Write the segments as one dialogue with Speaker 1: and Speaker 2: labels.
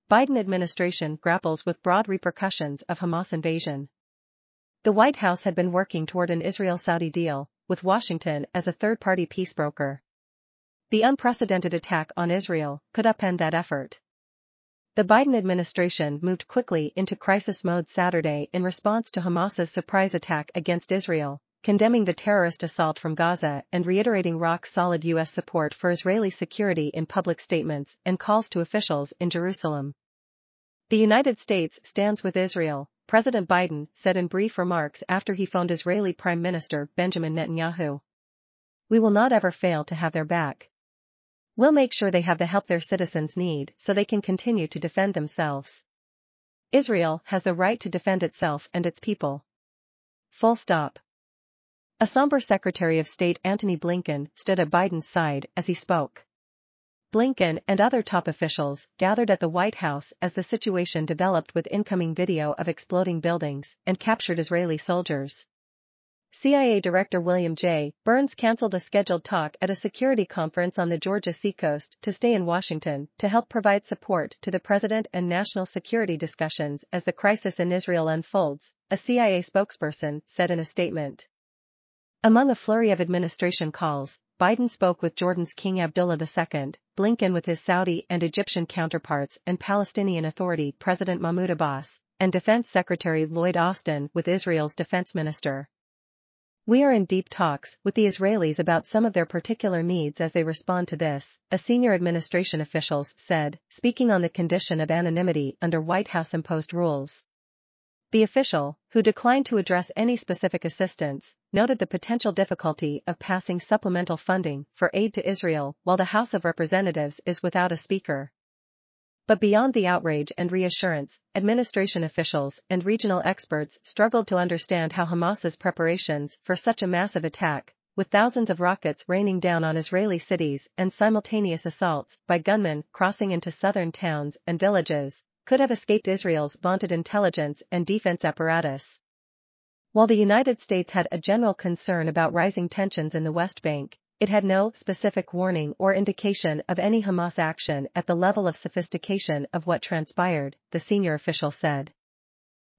Speaker 1: Biden administration grapples with broad repercussions of Hamas invasion. The White House had been working toward an Israel-Saudi deal, with Washington as a third-party peace broker. The unprecedented attack on Israel could upend that effort. The Biden administration moved quickly into crisis mode Saturday in response to Hamas's surprise attack against Israel, condemning the terrorist assault from Gaza and reiterating rock-solid U.S. support for Israeli security in public statements and calls to officials in Jerusalem. The United States stands with Israel, President Biden said in brief remarks after he phoned Israeli Prime Minister Benjamin Netanyahu. We will not ever fail to have their back. We'll make sure they have the help their citizens need so they can continue to defend themselves. Israel has the right to defend itself and its people. Full stop. A somber Secretary of State Antony Blinken stood at Biden's side as he spoke. Blinken and other top officials gathered at the White House as the situation developed with incoming video of exploding buildings and captured Israeli soldiers. CIA Director William J. Burns canceled a scheduled talk at a security conference on the Georgia seacoast to stay in Washington to help provide support to the president and national security discussions as the crisis in Israel unfolds, a CIA spokesperson said in a statement. Among a flurry of administration calls, Biden spoke with Jordan's King Abdullah II, Blinken with his Saudi and Egyptian counterparts and Palestinian Authority President Mahmoud Abbas, and Defense Secretary Lloyd Austin with Israel's defense minister. We are in deep talks with the Israelis about some of their particular needs as they respond to this, a senior administration official said, speaking on the condition of anonymity under White House-imposed rules. The official, who declined to address any specific assistance, noted the potential difficulty of passing supplemental funding for aid to Israel while the House of Representatives is without a speaker. But beyond the outrage and reassurance, administration officials and regional experts struggled to understand how Hamas's preparations for such a massive attack, with thousands of rockets raining down on Israeli cities and simultaneous assaults by gunmen crossing into southern towns and villages, could have escaped Israel's vaunted intelligence and defense apparatus. While the United States had a general concern about rising tensions in the West Bank, it had no specific warning or indication of any Hamas action at the level of sophistication of what transpired, the senior official said.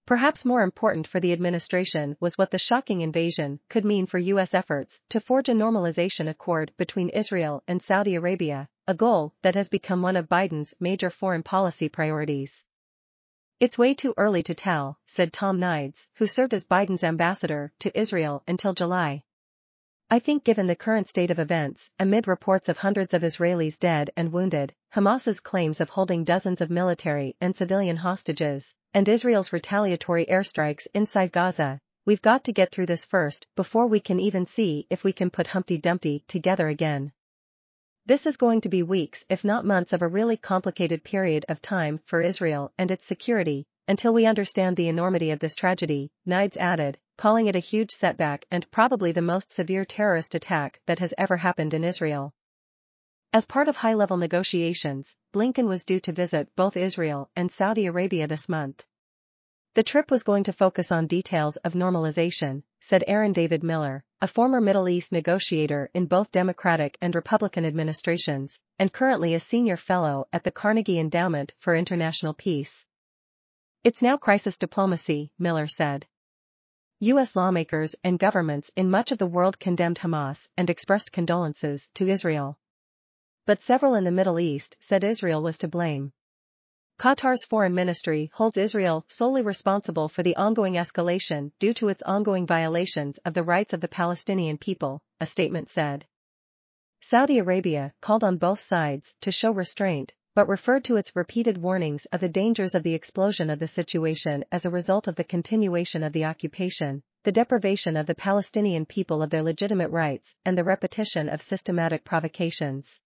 Speaker 1: Perhaps more important for the administration was what the shocking invasion could mean for U.S. efforts to forge a normalization accord between Israel and Saudi Arabia, a goal that has become one of Biden's major foreign policy priorities. It's way too early to tell, said Tom Nides, who served as Biden's ambassador to Israel until July. I think given the current state of events, amid reports of hundreds of Israelis dead and wounded, Hamas's claims of holding dozens of military and civilian hostages, and Israel's retaliatory airstrikes inside Gaza, we've got to get through this first before we can even see if we can put Humpty Dumpty together again. This is going to be weeks if not months of a really complicated period of time for Israel and its security, until we understand the enormity of this tragedy, Nides added, calling it a huge setback and probably the most severe terrorist attack that has ever happened in Israel. As part of high-level negotiations, Blinken was due to visit both Israel and Saudi Arabia this month. The trip was going to focus on details of normalization, said Aaron David Miller, a former Middle East negotiator in both Democratic and Republican administrations, and currently a senior fellow at the Carnegie Endowment for International Peace. It's now crisis diplomacy, Miller said. U.S. lawmakers and governments in much of the world condemned Hamas and expressed condolences to Israel. But several in the Middle East said Israel was to blame. Qatar's foreign ministry holds Israel solely responsible for the ongoing escalation due to its ongoing violations of the rights of the Palestinian people, a statement said. Saudi Arabia called on both sides to show restraint, but referred to its repeated warnings of the dangers of the explosion of the situation as a result of the continuation of the occupation, the deprivation of the Palestinian people of their legitimate rights, and the repetition of systematic provocations.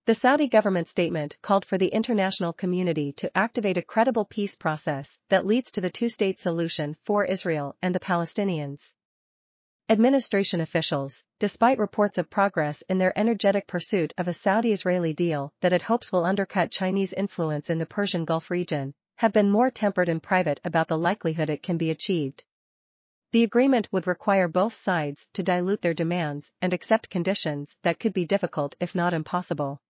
Speaker 1: The Saudi government statement called for the international community to activate a credible peace process that leads to the two-state solution for Israel and the Palestinians. Administration officials, despite reports of progress in their energetic pursuit of a Saudi-Israeli deal that it hopes will undercut Chinese influence in the Persian Gulf region, have been more tempered and private about the likelihood it can be achieved. The agreement would require both sides to dilute their demands and accept conditions that could be difficult if not impossible.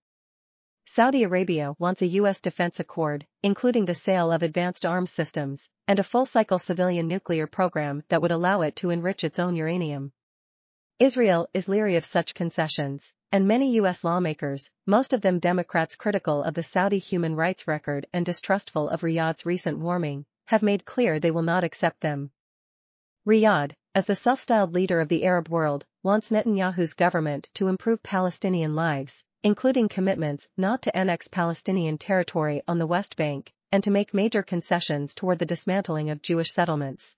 Speaker 1: Saudi Arabia wants a U.S. defense accord, including the sale of advanced arms systems, and a full-cycle civilian nuclear program that would allow it to enrich its own uranium. Israel is leery of such concessions, and many U.S. lawmakers, most of them Democrats critical of the Saudi human rights record and distrustful of Riyadh's recent warming, have made clear they will not accept them. Riyadh, as the self-styled leader of the Arab world, wants Netanyahu's government to improve Palestinian lives, including commitments not to annex Palestinian territory on the West Bank, and to make major concessions toward the dismantling of Jewish settlements.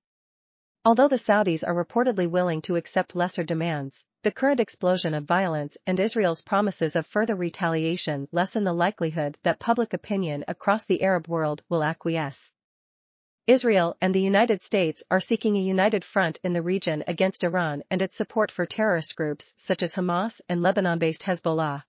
Speaker 1: Although the Saudis are reportedly willing to accept lesser demands, the current explosion of violence and Israel's promises of further retaliation lessen the likelihood that public opinion across the Arab world will acquiesce. Israel and the United States are seeking a united front in the region against Iran and its support for terrorist groups such as Hamas and Lebanon-based Hezbollah.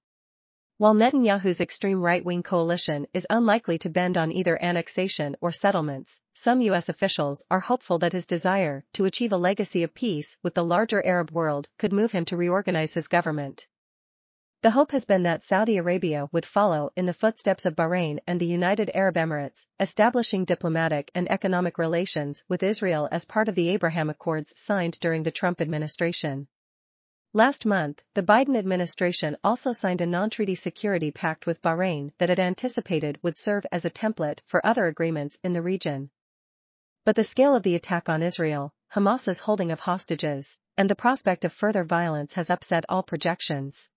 Speaker 1: While Netanyahu's extreme right-wing coalition is unlikely to bend on either annexation or settlements, some U.S. officials are hopeful that his desire to achieve a legacy of peace with the larger Arab world could move him to reorganize his government. The hope has been that Saudi Arabia would follow in the footsteps of Bahrain and the United Arab Emirates, establishing diplomatic and economic relations with Israel as part of the Abraham Accords signed during the Trump administration. Last month, the Biden administration also signed a non-treaty security pact with Bahrain that it anticipated would serve as a template for other agreements in the region. But the scale of the attack on Israel, Hamas's holding of hostages, and the prospect of further violence has upset all projections.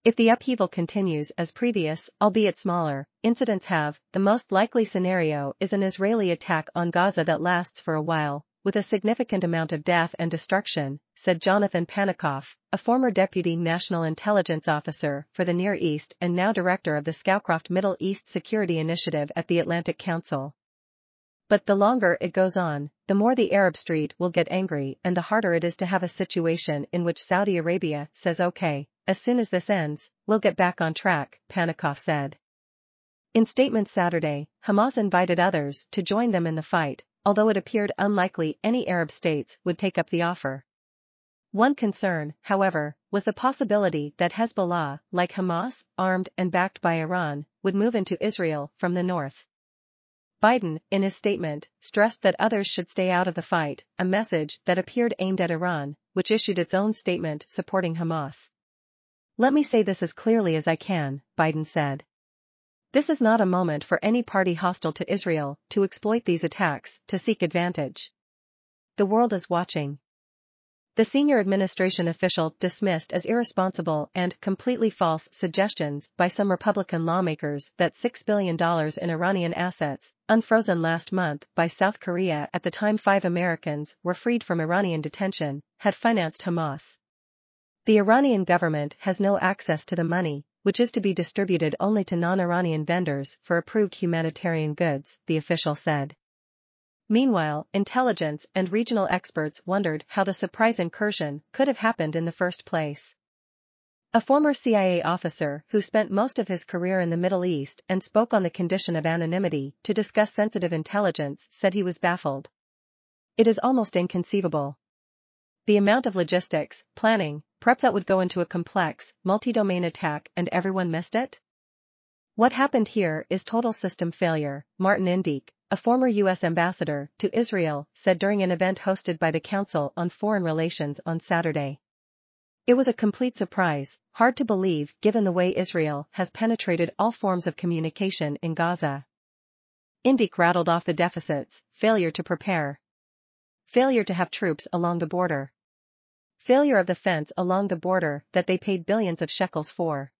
Speaker 1: If the upheaval continues as previous, albeit smaller, incidents have, the most likely scenario is an Israeli attack on Gaza that lasts for a while, with a significant amount of death and destruction, said Jonathan Panikoff, a former deputy national intelligence officer for the Near East and now director of the Scowcroft Middle East Security Initiative at the Atlantic Council. But the longer it goes on, the more the Arab street will get angry and the harder it is to have a situation in which Saudi Arabia says okay, as soon as this ends, we'll get back on track, Panikoff said. In statements Saturday, Hamas invited others to join them in the fight, although it appeared unlikely any Arab states would take up the offer. One concern, however, was the possibility that Hezbollah, like Hamas, armed and backed by Iran, would move into Israel from the north. Biden, in his statement, stressed that others should stay out of the fight, a message that appeared aimed at Iran, which issued its own statement supporting Hamas. "Let me say this as clearly as I can," Biden said. "This is not a moment for any party hostile to Israel to exploit these attacks to seek advantage. The world is watching." The senior administration official dismissed as irresponsible and completely false suggestions by some Republican lawmakers that $6 billion in Iranian assets, unfrozen last month by South Korea at the time 5 Americans were freed from Iranian detention, had financed Hamas. The Iranian government has no access to the money, which is to be distributed only to non-Iranian vendors for approved humanitarian goods, the official said. Meanwhile, intelligence and regional experts wondered how the surprise incursion could have happened in the first place. A former CIA officer who spent most of his career in the Middle East and spoke on the condition of anonymity to discuss sensitive intelligence said he was baffled. "It is almost inconceivable. The amount of logistics, planning, prep that would go into a complex, multi-domain attack and everyone missed it? What happened here is total system failure," Martin Indyk, a former U.S. ambassador to Israel, said during an event hosted by the Council on Foreign Relations on Saturday. "It was a complete surprise, hard to believe given the way Israel has penetrated all forms of communication in Gaza." Indyk rattled off the deficits: failure to prepare, failure to have troops along the border, failure of the fence along the border that they paid billions of shekels for,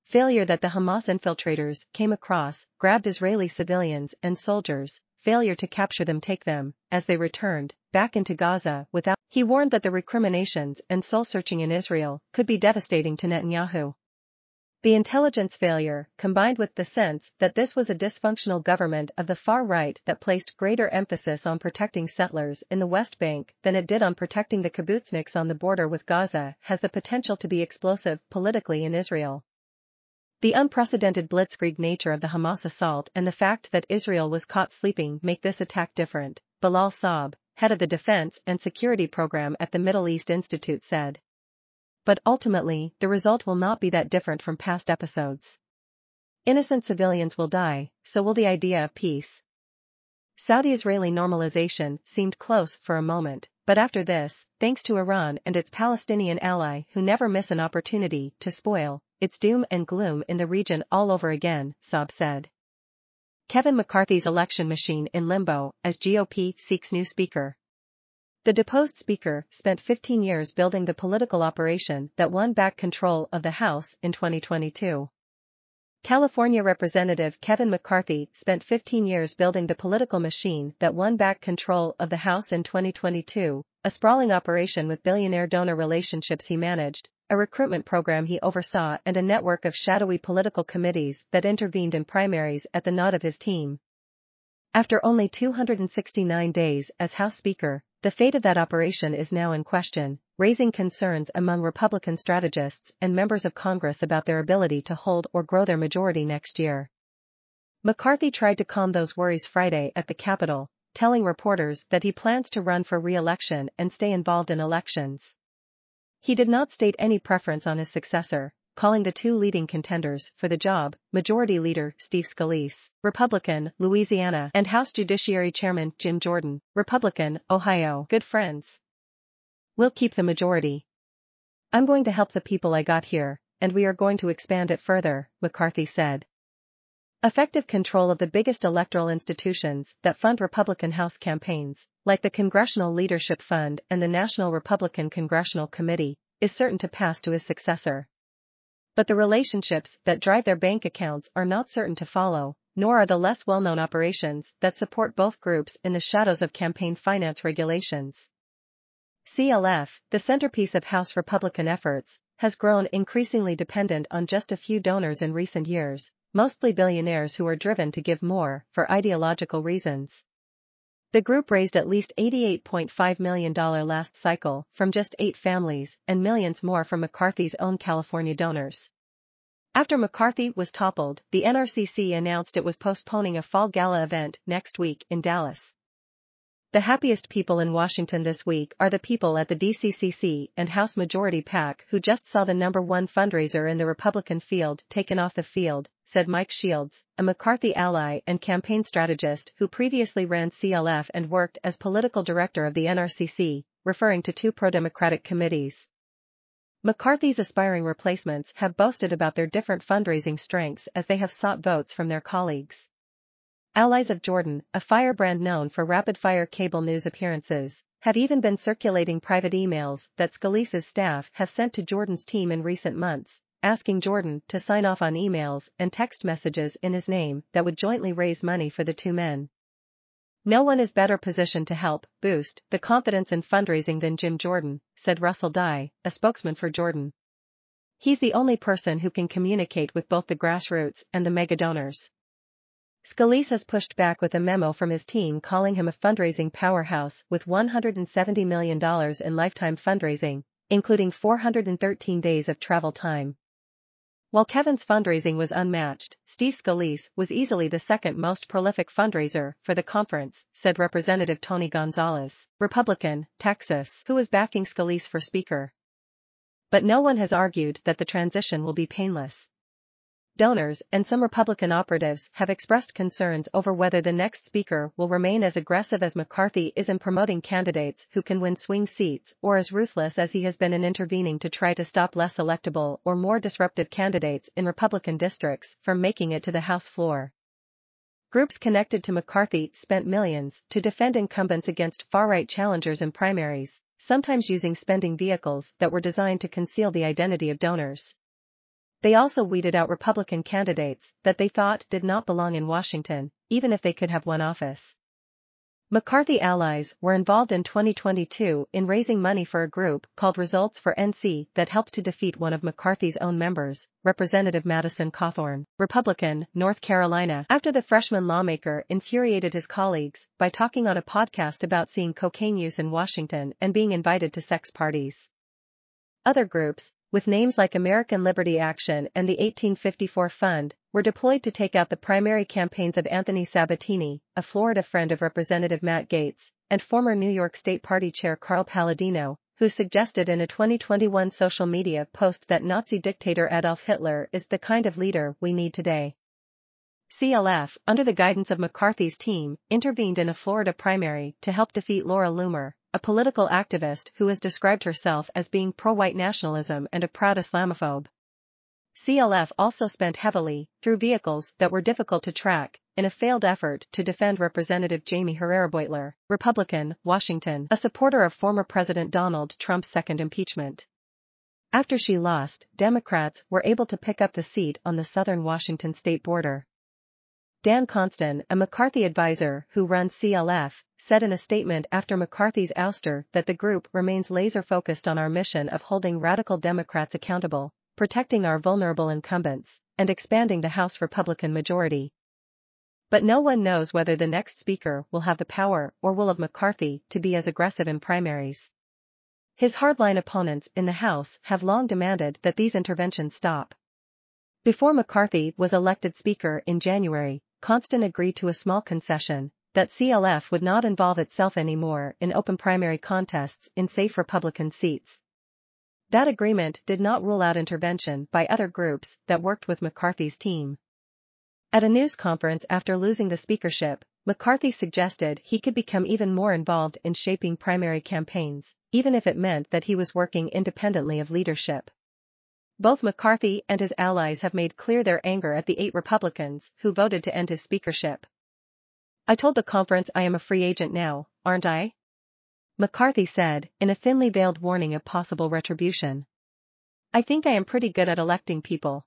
Speaker 1: failure that the Hamas infiltrators came across, grabbed Israeli civilians and soldiers, failure to capture them, take them, as they returned, back into Gaza without. He warned that the recriminations and soul-searching in Israel could be devastating to Netanyahu. The intelligence failure, combined with the sense that this was a dysfunctional government of the far right that placed greater emphasis on protecting settlers in the West Bank than it did on protecting the kibbutzniks on the border with Gaza, has the potential to be explosive politically in Israel. The unprecedented blitzkrieg nature of the Hamas assault and the fact that Israel was caught sleeping make this attack different, Bilal Saab, head of the Defense and Security Program at the Middle East Institute, said. But ultimately, the result will not be that different from past episodes. Innocent civilians will die, so will the idea of peace. Saudi-Israeli normalization seemed close for a moment, but after this, thanks to Iran and its Palestinian ally who never miss an opportunity to spoil, it's doom and gloom in the region all over again, Saab said. Kevin McCarthy's election machine in limbo as GOP seeks new speaker. The deposed speaker spent 15 years building the political operation that won back control of the House in 2022. California Representative Kevin McCarthy spent 15 years building the political machine that won back control of the House in 2022, a sprawling operation with billionaire donor relationships he managed, a recruitment program he oversaw and a network of shadowy political committees that intervened in primaries at the nod of his team. After only 269 days as House Speaker, the fate of that operation is now in question, raising concerns among Republican strategists and members of Congress about their ability to hold or grow their majority next year. McCarthy tried to calm those worries Friday at the Capitol, telling reporters that he plans to run for re-election and stay involved in elections. He did not state any preference on his successor, calling the two leading contenders for the job, Majority Leader Steve Scalise, Republican, Louisiana, and House Judiciary Chairman Jim Jordan, Republican, Ohio, good friends. We'll keep the majority. I'm going to help the people I got here, and we are going to expand it further, McCarthy said. Effective control of the biggest electoral institutions that fund Republican House campaigns, like the Congressional Leadership Fund and the National Republican Congressional Committee, is certain to pass to his successor. But the relationships that drive their bank accounts are not certain to follow, nor are the less well-known operations that support both groups in the shadows of campaign finance regulations. CLF, the centerpiece of House Republican efforts, has grown increasingly dependent on just a few donors in recent years, mostly billionaires who are driven to give more for ideological reasons. The group raised at least $88.5 million last cycle from just 8 families and millions more from McCarthy's own California donors. After McCarthy was toppled, the NRCC announced it was postponing a fall gala event next week in Dallas. The happiest people in Washington this week are the people at the DCCC and House Majority PAC who just saw the #1 fundraiser in the Republican field taken off the field, said Mike Shields, a McCarthy ally and campaign strategist who previously ran CLF and worked as political director of the NRCC, referring to 2 pro-democratic committees. McCarthy's aspiring replacements have boasted about their different fundraising strengths as they have sought votes from their colleagues. Allies of Jordan, a firebrand known for rapid-fire cable news appearances, have even been circulating private emails that Scalise's staff have sent to Jordan's team in recent months, asking Jordan to sign off on emails and text messages in his name that would jointly raise money for the two men. No one is better positioned to help boost the confidence in fundraising than Jim Jordan, said Russell Dye, a spokesman for Jordan. He's the only person who can communicate with both the grassroots and the mega donors. Scalise has pushed back with a memo from his team calling him a fundraising powerhouse with $170 million in lifetime fundraising, including 413 days of travel time. While Kevin's fundraising was unmatched, Steve Scalise was easily the second most prolific fundraiser for the conference, said Representative Tony Gonzalez, Republican, Texas, who was backing Scalise for Speaker. But no one has argued that the transition will be painless. Donors and some Republican operatives have expressed concerns over whether the next speaker will remain as aggressive as McCarthy is in promoting candidates who can win swing seats or as ruthless as he has been in intervening to try to stop less electable or more disruptive candidates in Republican districts from making it to the House floor. Groups connected to McCarthy spent millions to defend incumbents against far-right challengers in primaries, sometimes using spending vehicles that were designed to conceal the identity of donors. They also weeded out Republican candidates that they thought did not belong in Washington, even if they could have won office. McCarthy allies were involved in 2022 in raising money for a group called Results for NC that helped to defeat one of McCarthy's own members, Representative Madison Cawthorn, Republican, North Carolina, after the freshman lawmaker infuriated his colleagues by talking on a podcast about seeing cocaine use in Washington and being invited to sex parties. Other groups, with names like American Liberty Action and the 1854 Fund, were deployed to take out the primary campaigns of Anthony Sabatini, a Florida friend of Representative Matt Gaetz, and former New York State Party Chair Carl Palladino, who suggested in a 2021 social media post that Nazi dictator Adolf Hitler is the kind of leader we need today. CLF, under the guidance of McCarthy's team, intervened in a Florida primary to help defeat Laura Loomer, a political activist who has described herself as being pro-white nationalism and a proud Islamophobe. CLF also spent heavily, through vehicles that were difficult to track, in a failed effort to defend Representative Jamie Herrera Beutler, Republican, Washington, a supporter of former President Donald Trump's second impeachment. After she lost, Democrats were able to pick up the seat on the southern Washington state border. Dan Constan, a McCarthy advisor who runs CLF, said in a statement after McCarthy's ouster that the group remains laser-focused on our mission of holding radical Democrats accountable, protecting our vulnerable incumbents, and expanding the House Republican majority. But no one knows whether the next speaker will have the power or will of McCarthy to be as aggressive in primaries. His hardline opponents in the House have long demanded that these interventions stop. Before McCarthy was elected Speaker in January, Constan agreed to a small concession, that CLF would not involve itself anymore in open primary contests in safe Republican seats. That agreement did not rule out intervention by other groups that worked with McCarthy's team. At a news conference after losing the speakership, McCarthy suggested he could become even more involved in shaping primary campaigns, even if it meant that he was working independently of leadership. Both McCarthy and his allies have made clear their anger at the 8 Republicans who voted to end his speakership. "I told the conference I am a free agent now, aren't I?" McCarthy said, in a thinly veiled warning of possible retribution. "I think I am pretty good at electing people."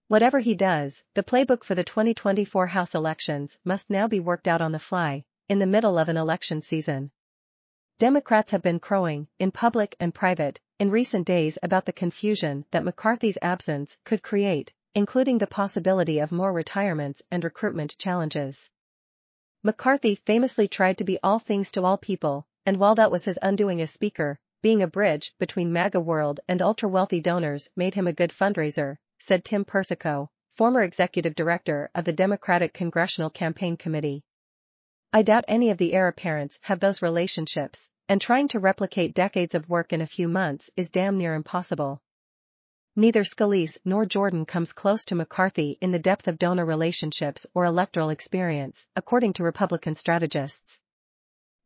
Speaker 1: Whatever he does, the playbook for the 2024 House elections must now be worked out on the fly, in the middle of an election season. Democrats have been crowing, in public and private, in recent days about the confusion that McCarthy's absence could create, including the possibility of more retirements and recruitment challenges. McCarthy famously tried to be all things to all people, and while that was his undoing as Speaker, being a bridge between MAGA world and ultra-wealthy donors made him a good fundraiser, said Tim Persico, former executive director of the Democratic Congressional Campaign Committee. "I doubt any of the heir apparents have those relationships, and trying to replicate decades of work in a few months is damn near impossible." Neither Scalise nor Jordan comes close to McCarthy in the depth of donor relationships or electoral experience, according to Republican strategists.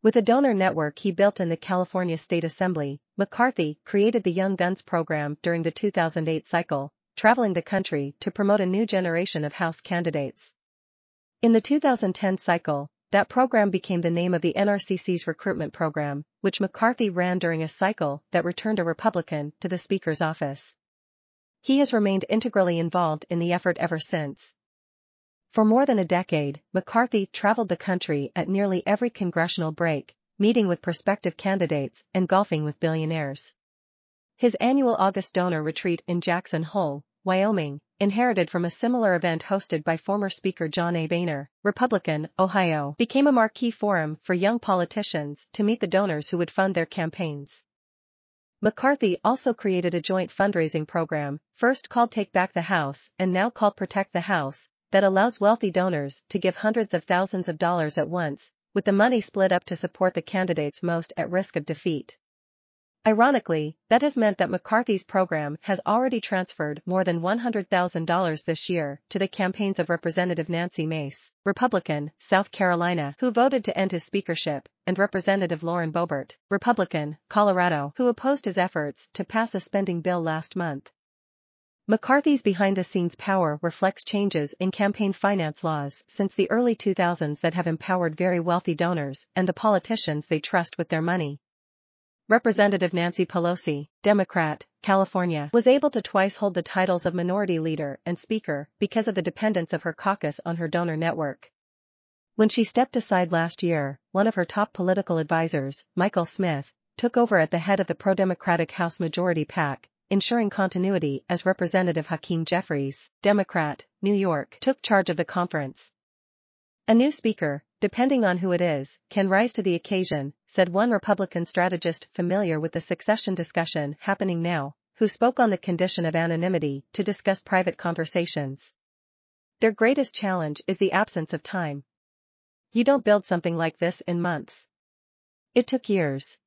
Speaker 1: With a donor network he built in the California State Assembly, McCarthy created the Young Guns program during the 2008 cycle, traveling the country to promote a new generation of House candidates. In the 2010 cycle, that program became the name of the NRCC's recruitment program, which McCarthy ran during a cycle that returned a Republican to the Speaker's office. He has remained integrally involved in the effort ever since. For more than a decade, McCarthy traveled the country at nearly every congressional break, meeting with prospective candidates and golfing with billionaires. His annual August donor retreat in Jackson Hole, Wyoming, inherited from a similar event hosted by former Speaker John A. Boehner, Republican, Ohio, became a marquee forum for young politicians to meet the donors who would fund their campaigns. McCarthy also created a joint fundraising program, first called Take Back the House and now called Protect the House, that allows wealthy donors to give hundreds of thousands of dollars at once, with the money split up to support the candidates most at risk of defeat. Ironically, that has meant that McCarthy's program has already transferred more than $100,000 this year to the campaigns of Representative Nancy Mace, Republican, South Carolina, who voted to end his speakership, and Representative Lauren Boebert, Republican, Colorado, who opposed his efforts to pass a spending bill last month. McCarthy's behind-the-scenes power reflects changes in campaign finance laws since the early 2000s that have empowered very wealthy donors and the politicians they trust with their money. Representative Nancy Pelosi, Democrat, California, was able to twice hold the titles of Minority Leader and Speaker because of the dependence of her caucus on her donor network. When she stepped aside last year, one of her top political advisors, Michael Smith, took over at the head of the pro-Democratic House Majority PAC, ensuring continuity as Representative Hakeem Jeffries, Democrat, New York, took charge of the conference. "A new speaker, depending on who it is, can rise to the occasion," said one Republican strategist familiar with the succession discussion happening now, who spoke on the condition of anonymity to discuss private conversations. "Their greatest challenge is the absence of time. You don't build something like this in months. It took years."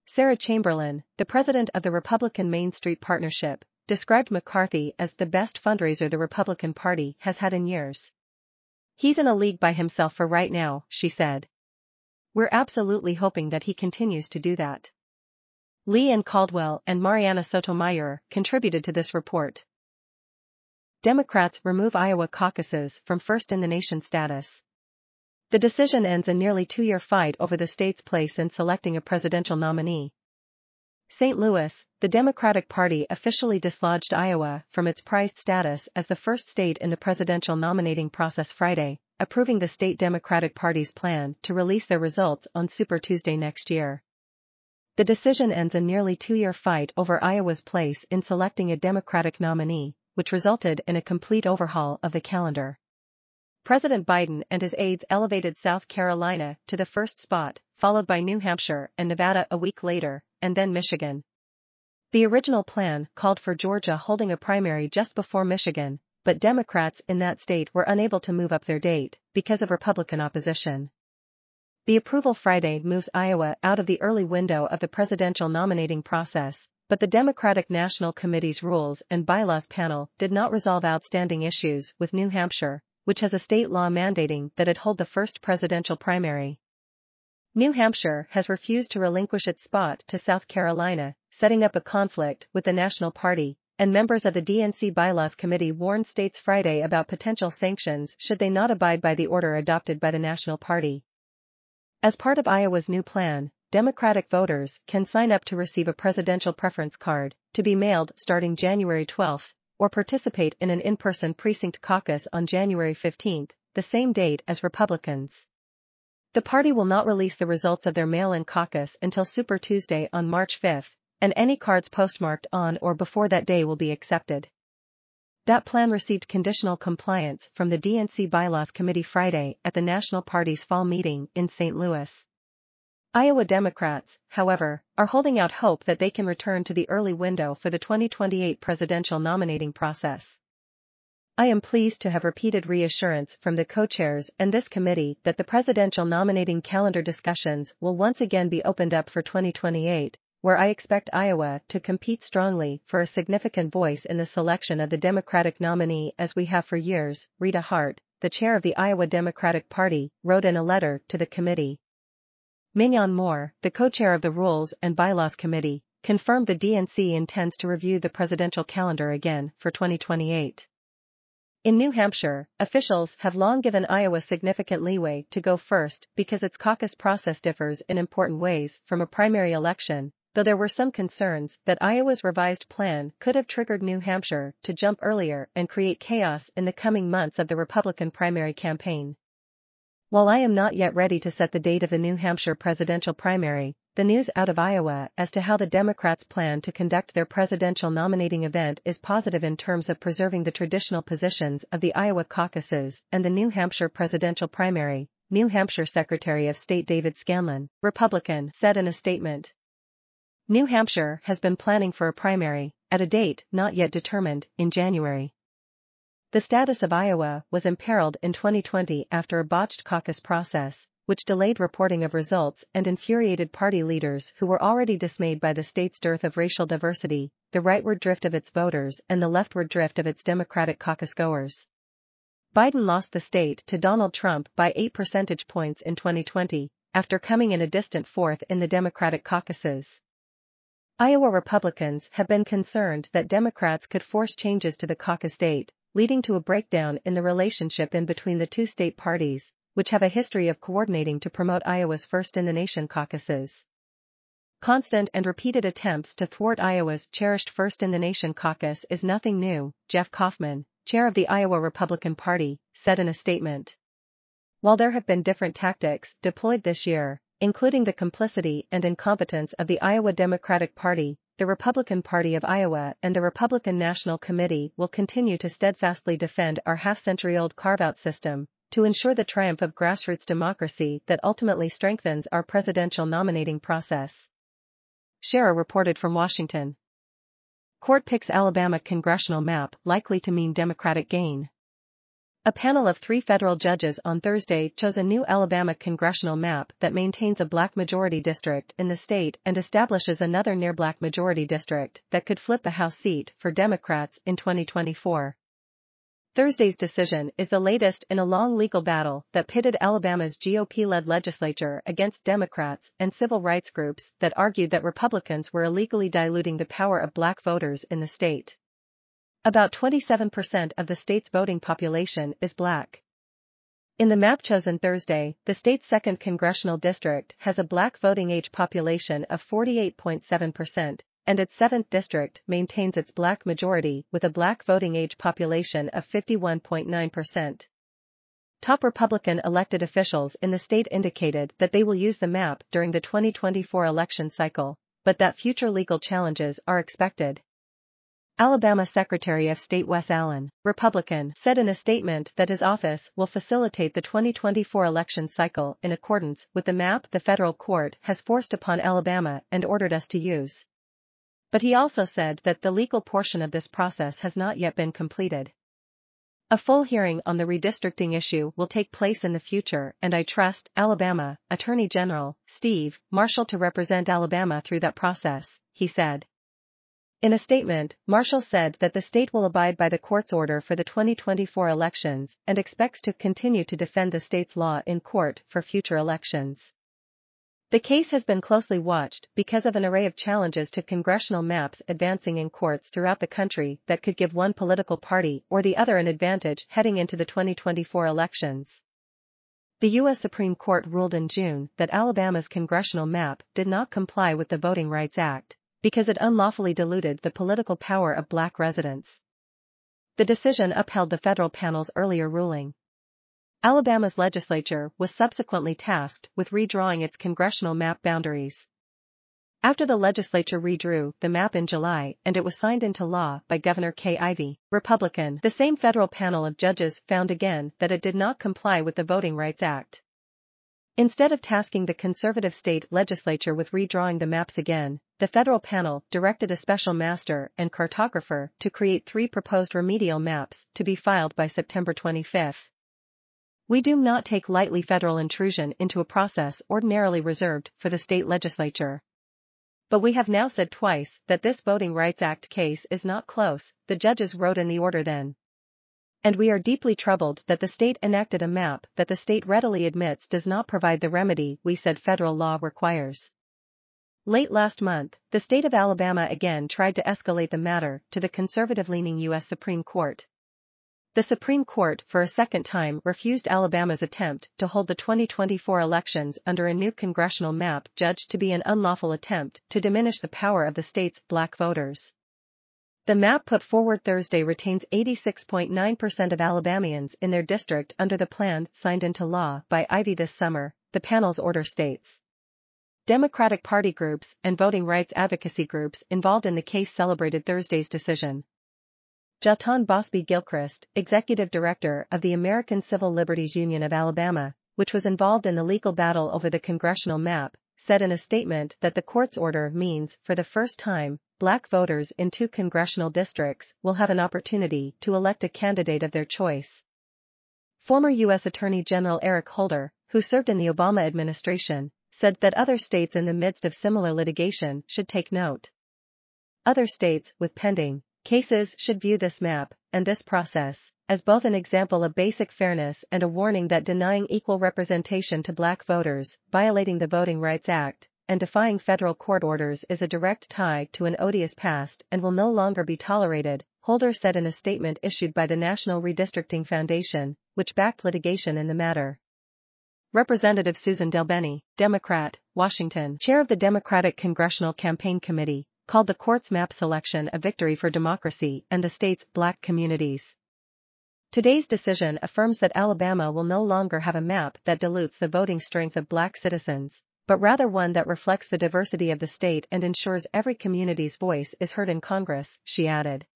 Speaker 1: Sarah Chamberlain, the president of the Republican Main Street Partnership, described McCarthy as the best fundraiser the Republican Party has had in years. "He's in a league by himself for right now," she said. "We're absolutely hoping that he continues to do that." Lee Ann Caldwell and Mariana Sotomayor contributed to this report. Democrats remove Iowa caucuses from first-in-the-nation status. The decision ends a nearly two-year fight over the state's place in selecting a presidential nominee. St. Louis, the Democratic Party officially dislodged Iowa from its prized status as the first state in the presidential nominating process Friday, approving the state Democratic Party's plan to release their results on Super Tuesday next year. The decision ends a nearly two-year fight over Iowa's place in selecting a Democratic nominee, which resulted in a complete overhaul of the calendar. President Biden and his aides elevated South Carolina to the first spot, followed by New Hampshire and Nevada a week later, and then Michigan. The original plan called for Georgia holding a primary just before Michigan, but Democrats in that state were unable to move up their date because of Republican opposition. The approval Friday moves Iowa out of the early window of the presidential nominating process, but the Democratic National Committee's Rules and Bylaws panel did not resolve outstanding issues with New Hampshire, which has a state law mandating that it hold the first presidential primary. New Hampshire has refused to relinquish its spot to South Carolina, setting up a conflict with the National Party, and members of the DNC Bylaws Committee warned states Friday about potential sanctions should they not abide by the order adopted by the National Party. As part of Iowa's new plan, Democratic voters can sign up to receive a presidential preference card, to be mailed starting January 12, or participate in an in-person precinct caucus on January 15, the same date as Republicans. The party will not release the results of their mail-in caucus until Super Tuesday on March 5, and any cards postmarked on or before that day will be accepted. That plan received conditional compliance from the DNC Bylaws Committee Friday at the National Party's fall meeting in St. Louis. Iowa Democrats, however, are holding out hope that they can return to the early window for the 2028 presidential nominating process. I am pleased to have repeated reassurance from the co-chairs and this committee that the presidential nominating calendar discussions will once again be opened up for 2028, where I expect Iowa to compete strongly for a significant voice in the selection of the Democratic nominee as we have for years, Rita Hart, the chair of the Iowa Democratic Party, wrote in a letter to the committee. Mignon Moore, the co-chair of the Rules and Bylaws Committee, confirmed the DNC intends to review the presidential calendar again for 2028. In New Hampshire, officials have long given Iowa significant leeway to go first because its caucus process differs in important ways from a primary election, though there were some concerns that Iowa's revised plan could have triggered New Hampshire to jump earlier and create chaos in the coming months of the Republican primary campaign. While I am not yet ready to set the date of the New Hampshire presidential primary, the news out of Iowa as to how the Democrats plan to conduct their presidential nominating event is positive in terms of preserving the traditional positions of the Iowa caucuses and the New Hampshire presidential primary, New Hampshire Secretary of State David Scanlon, Republican, said in a statement. New Hampshire has been planning for a primary, at a date not yet determined, in January. The status of Iowa was imperiled in 2020 after a botched caucus process, which delayed reporting of results and infuriated party leaders who were already dismayed by the state's dearth of racial diversity, the rightward drift of its voters and the leftward drift of its Democratic caucus goers. Biden lost the state to Donald Trump by 8 percentage points in 2020, after coming in a distant fourth in the Democratic caucuses. Iowa Republicans have been concerned that Democrats could force changes to the caucus date, leading to a breakdown in the relationship in between the two state parties, which have a history of coordinating to promote Iowa's first-in-the-nation caucuses. Constant and repeated attempts to thwart Iowa's cherished first-in-the-nation caucus is nothing new, Jeff Kaufman, chair of the Iowa Republican Party, said in a statement. While there have been different tactics deployed this year, including the complicity and incompetence of the Iowa Democratic Party, the Republican Party of Iowa and the Republican National Committee will continue to steadfastly defend our half-century-old carve-out system, to ensure the triumph of grassroots democracy that ultimately strengthens our presidential nominating process. Scherer reported from Washington. Court picks Alabama congressional map likely to mean Democratic gain. A panel of 3 federal judges on Thursday chose a new Alabama congressional map that maintains a black majority district in the state and establishes another near-black majority district that could flip a House seat for Democrats in 2024. Thursday's decision is the latest in a long legal battle that pitted Alabama's GOP-led legislature against Democrats and civil rights groups that argued that Republicans were illegally diluting the power of black voters in the state. About 27% of the state's voting population is black. In the map chosen Thursday, the state's 2nd congressional district has a black voting age population of 48.7%. And its 7th district maintains its black majority with a black voting age population of 51.9%. Top Republican elected officials in the state indicated that they will use the map during the 2024 election cycle, but that future legal challenges are expected. Alabama Secretary of State Wes Allen, Republican, said in a statement that his office will facilitate the 2024 election cycle in accordance with the map the federal court has forced upon Alabama and ordered us to use. But he also said that the legal portion of this process has not yet been completed. A full hearing on the redistricting issue will take place in the future, and I trust Alabama Attorney General Steve Marshall to represent Alabama through that process, he said. In a statement, Marshall said that the state will abide by the court's order for the 2024 elections and expects to continue to defend the state's law in court for future elections. The case has been closely watched because of an array of challenges to congressional maps advancing in courts throughout the country that could give one political party or the other an advantage heading into the 2024 elections. The U.S. Supreme Court ruled in June that Alabama's congressional map did not comply with the Voting Rights Act because it unlawfully diluted the political power of black residents. The decision upheld the federal panel's earlier ruling. Alabama's legislature was subsequently tasked with redrawing its congressional map boundaries. After the legislature redrew the map in July and it was signed into law by Governor Kay Ivey, Republican, the same federal panel of judges found again that it did not comply with the Voting Rights Act. Instead of tasking the conservative state legislature with redrawing the maps again, the federal panel directed a special master and cartographer to create 3 proposed remedial maps to be filed by September 25. We do not take lightly federal intrusion into a process ordinarily reserved for the state legislature. But we have now said twice that this Voting Rights Act case is not close, the judges wrote in the order then. And we are deeply troubled that the state enacted a map that the state readily admits does not provide the remedy we said federal law requires. Late last month, the state of Alabama again tried to escalate the matter to the conservative-leaning U.S. Supreme Court. The Supreme Court for a second time refused Alabama's attempt to hold the 2024 elections under a new congressional map judged to be an unlawful attempt to diminish the power of the state's black voters. The map put forward Thursday retains 86.9% of Alabamians in their district under the plan signed into law by Ivey this summer, the panel's order states. Democratic Party groups and voting rights advocacy groups involved in the case celebrated Thursday's decision. Jatan Bosby-Gilchrist, executive director of the American Civil Liberties Union of Alabama, which was involved in the legal battle over the congressional map, said in a statement that the court's order means, for the first time, black voters in 2 congressional districts will have an opportunity to elect a candidate of their choice. Former U.S. Attorney General Eric Holder, who served in the Obama administration, said that other states in the midst of similar litigation should take note. Other states with pending cases should view this map, and this process, as both an example of basic fairness and a warning that denying equal representation to black voters, violating the Voting Rights Act, and defying federal court orders is a direct tie to an odious past and will no longer be tolerated, Holder said in a statement issued by the National Redistricting Foundation, which backed litigation in the matter. Representative Susan DelBene, Democrat, Washington, chair of the Democratic Congressional Campaign Committee, called the court's map selection a victory for democracy and the state's black communities. Today's decision affirms that Alabama will no longer have a map that dilutes the voting strength of black citizens, but rather one that reflects the diversity of the state and ensures every community's voice is heard in Congress, she added.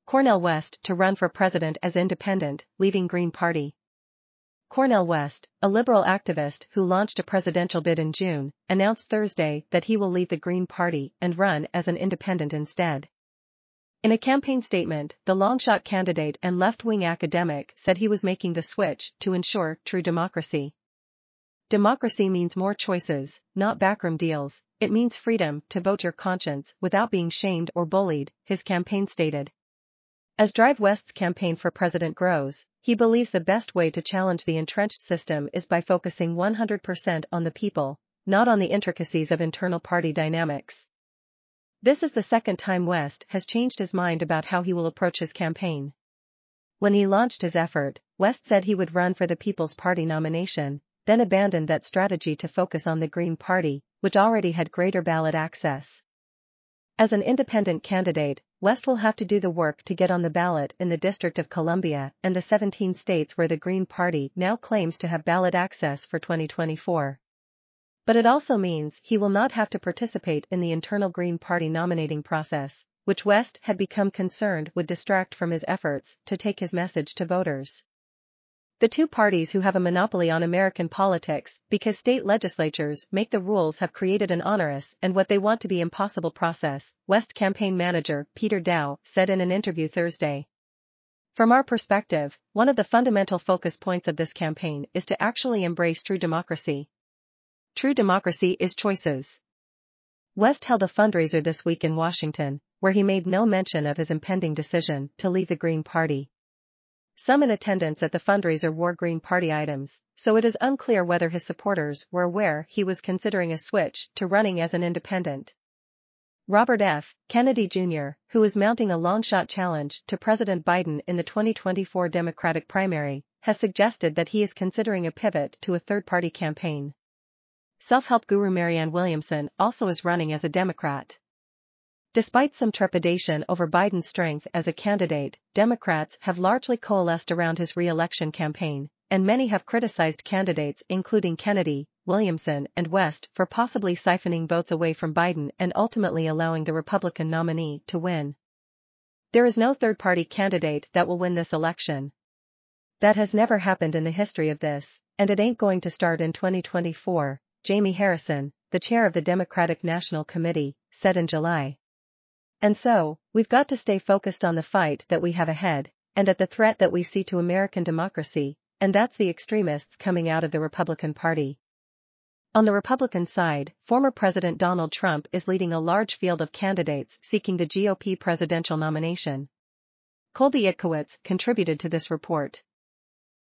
Speaker 1: Cornel West to run for president as independent, leaving Green Party. Cornel West, a liberal activist who launched a presidential bid in June, announced Thursday that he will leave the Green Party and run as an independent instead. In a campaign statement, the long-shot candidate and left-wing academic said he was making the switch to ensure true democracy. Democracy means more choices, not backroom deals. It means freedom to vote your conscience without being shamed or bullied, his campaign stated. As Drive West's campaign for president grows, he believes the best way to challenge the entrenched system is by focusing 100% on the people, not on the intricacies of internal party dynamics. This is the second time West has changed his mind about how he will approach his campaign. When he launched his effort, West said he would run for the People's Party nomination, then abandoned that strategy to focus on the Green Party, which already had greater ballot access. As an independent candidate, West will have to do the work to get on the ballot in the District of Columbia and the 17 states where the Green Party now claims to have ballot access for 2024. But it also means he will not have to participate in the internal Green Party nominating process, which West had become concerned would distract from his efforts to take his message to voters. The two parties who have a monopoly on American politics because state legislatures make the rules have created an onerous and what they want to be impossible process, West campaign manager Peter Dow said in an interview Thursday. From our perspective, one of the fundamental focus points of this campaign is to actually embrace true democracy. True democracy is choices. West held a fundraiser this week in Washington, where he made no mention of his impending decision to leave the Green Party. Some in attendance at the fundraiser wore Green Party items, so it is unclear whether his supporters were aware he was considering a switch to running as an independent. Robert F. Kennedy Jr., who is mounting a long-shot challenge to President Biden in the 2024 Democratic primary, has suggested that he is considering a pivot to a third-party campaign. Self-help guru Marianne Williamson also is running as a Democrat. Despite some trepidation over Biden's strength as a candidate, Democrats have largely coalesced around his re-election campaign, and many have criticized candidates including Kennedy, Williamson, and West for possibly siphoning votes away from Biden and ultimately allowing the Republican nominee to win. There is no third-party candidate that will win this election. That has never happened in the history of this, and it ain't going to start in 2024, Jamie Harrison, the chair of the Democratic National Committee, said in July. And so, we've got to stay focused on the fight that we have ahead, and at the threat that we see to American democracy, and that's the extremists coming out of the Republican Party. On the Republican side, former President Donald Trump is leading a large field of candidates seeking the GOP presidential nomination. Colby Itkowitz contributed to this report.